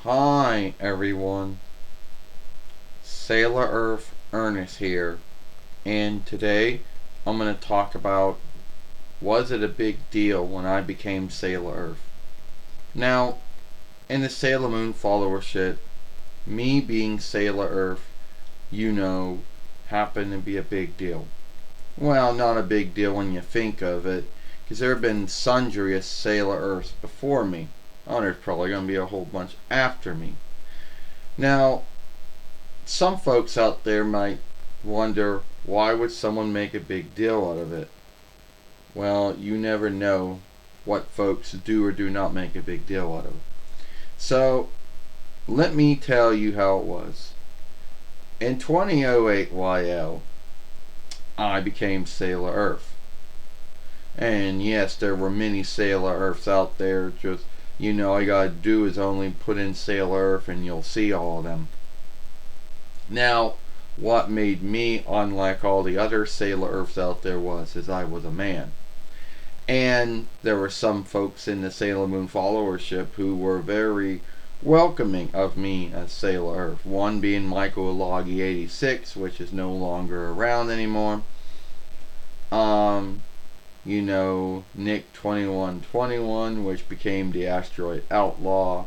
Hi everyone, Sailor Earth Ernest here, and today I'm going to talk about was it a big deal when I became Sailor Earth. Now, in the Sailor Moon followership, me being Sailor Earth, happened to be a big deal. Well, not a big deal when you think of it, because there have been sundry Sailor Earths before me. Oh, there's probably going to be a whole bunch after me. Now, some folks out there might wonder, why would someone make a big deal out of it? Well, you never know what folks do or do not make a big deal out of it. So, let me tell you how it was. In 2008 YL, I became Sailor Earth. And yes, there were many Sailor Earths out there. Just, all you gotta do is only put in Sailor Earth and you'll see all of them. Now, what made me unlike all the other Sailor Earths out there is I was a man. And there were some folks in the Sailor Moon followership who were very welcoming of me as Sailor Earth. One being Michael Loggy 86, which is no longer around anymore. Nick 2121, which became the Asteroid Outlaw.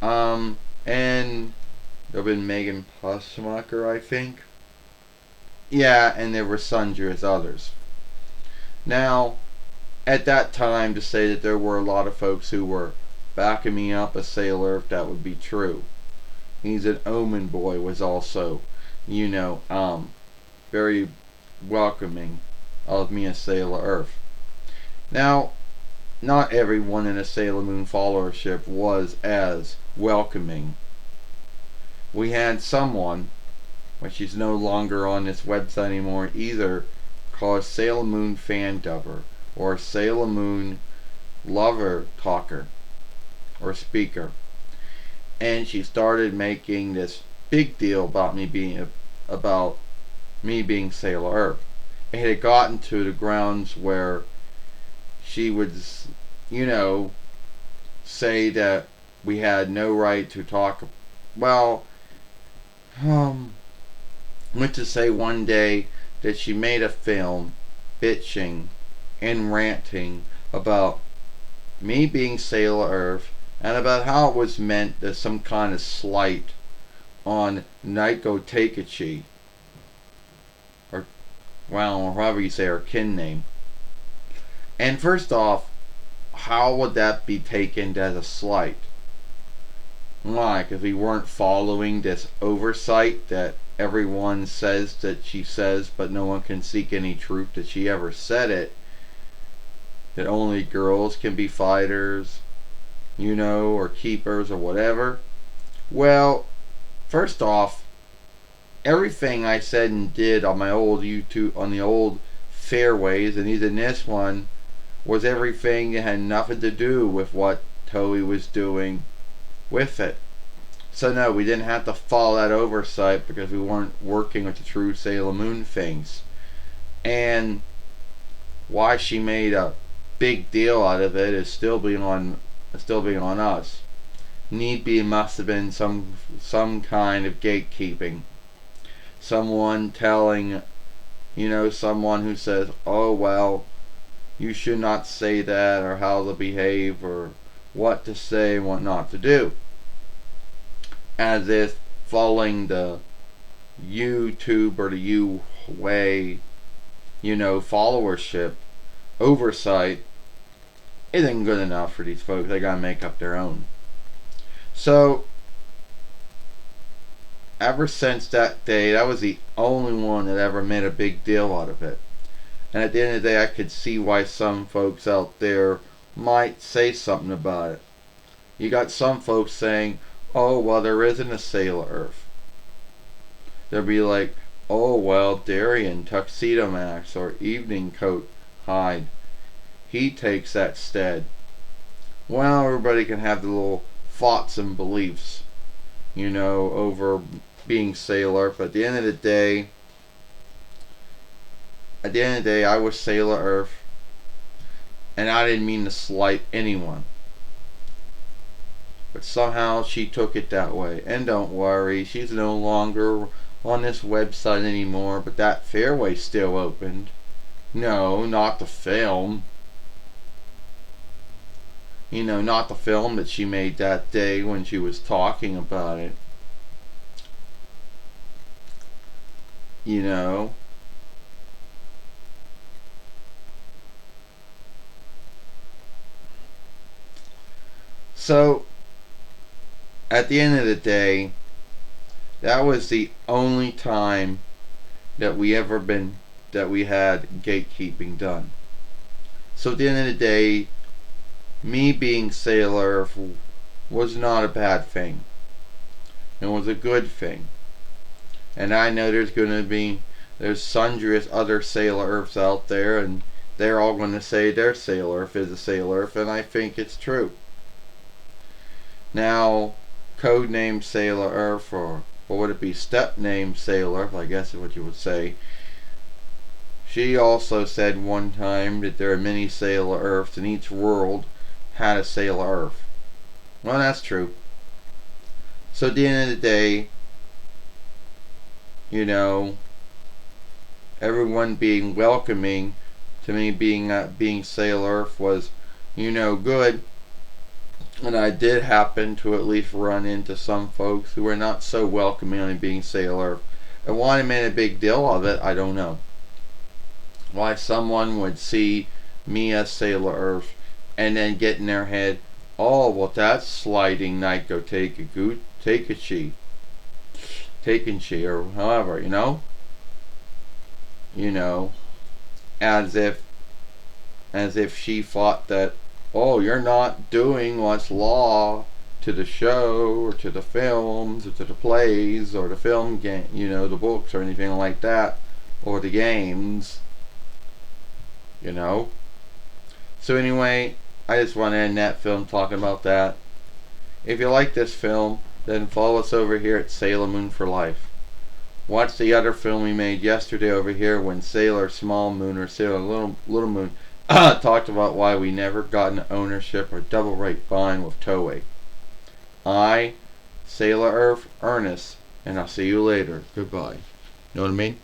And there have been Megan Pussmacher, I think. Yeah, and there were sundry others. Now, at that time, to say that there were a lot of folks who were backing me up as Sailor Earth, that would be true. He's an Omen Boy was also, very welcoming of me as Sailor Earth. Now, not everyone in a Sailor Moon followership was as welcoming. We had someone, but she's no longer on this website anymore either, called Sailor Moon Fan Dubber or Sailor Moon Lover Talker or Speaker. And she started making this big deal about me being Sailor Earth. It had gotten to the grounds where she would, say that we had no right to talk. Well, went to say one day that she made a film bitching and ranting about me being Sailor Earth and about how it was meant as some kind of slight on Naiko Takeuchi, or, well, however you say her kin name. And first off, how would that be taken as a slight? Like, if we weren't following this oversight that everyone says that she says, but no one can seek any truth that she ever said it, that only girls can be fighters, or keepers or whatever. Well, first off, everything I said and did on my old YouTube, on the old fairways, and even this one, was everything that had nothing to do with what Toei was doing with it. So no, we didn't have to follow that oversight because we weren't working with the true Sailor Moon things. And why she made a big deal out of it is still being on us. Need be must have been some kind of gatekeeping. Someone telling, someone who says, "Oh well, you should not say that," or how to behave, or what to say and what not to do. As if following the YouTube or the way, followership oversight isn't good enough for these folks. They gotta make up their own. So, ever since that day, that was the only one that ever made a big deal out of it. And at the end of the day, I could see why some folks out there might say something about it. You got some folks saying, "Oh, well, there isn't a Sailor Earth." They'll be like, "Oh, well, Darien, Tuxedo Max, or Evening Coat Hyde, he takes that stead." Well, everybody can have their little thoughts and beliefs, over being Sailor Earth. But at the end of the day, I was Sailor Earth, and I didn't mean to slight anyone. But somehow she took it that way. And don't worry, she's no longer on this website anymore, but that fairway's still opened. No, not the film. You know, not the film that she made that day when she was talking about it. You know. So, at the end of the day, that was the only time that we had gatekeeping done. So at the end of the day, me being Sailor was not a bad thing. It was a good thing. And I know there's sundry other Sailor Earths out there, and they're all going to say their Sailor Earth is a Sailor Earth, and I think it's true. Now, codename Sailor Earth, or would it be step name Sailor Earth, I guess is what you would say. She also said one time that there are many Sailor Earths, and each world had a Sailor Earth. Well, that's true. So at the end of the day, you know, everyone being welcoming to me being Sailor Earth was, good. And I did happen to at least run into some folks who were not so welcoming on being Sailor Earth. And why they made a big deal of it, I don't know. Why someone would see me as Sailor Earth and then get in their head, oh, well, that's sliding Naiko Takeuchi, or however, as if she thought that, oh, you're not doing what's law to the show or to the films or to the plays or the film game, the books or anything like that, or the games, So anyway, I just want to end that film talking about that. If you like this film, then follow us over here at Sailor Moon for Life. Watch the other film we made yesterday over here when Sailor Small Moon or Sailor Little Moon talked about why we never got an ownership or double right bind with Toei. I, Sailor Earth, Ernest, and I'll see you later. Goodbye. Know what I mean?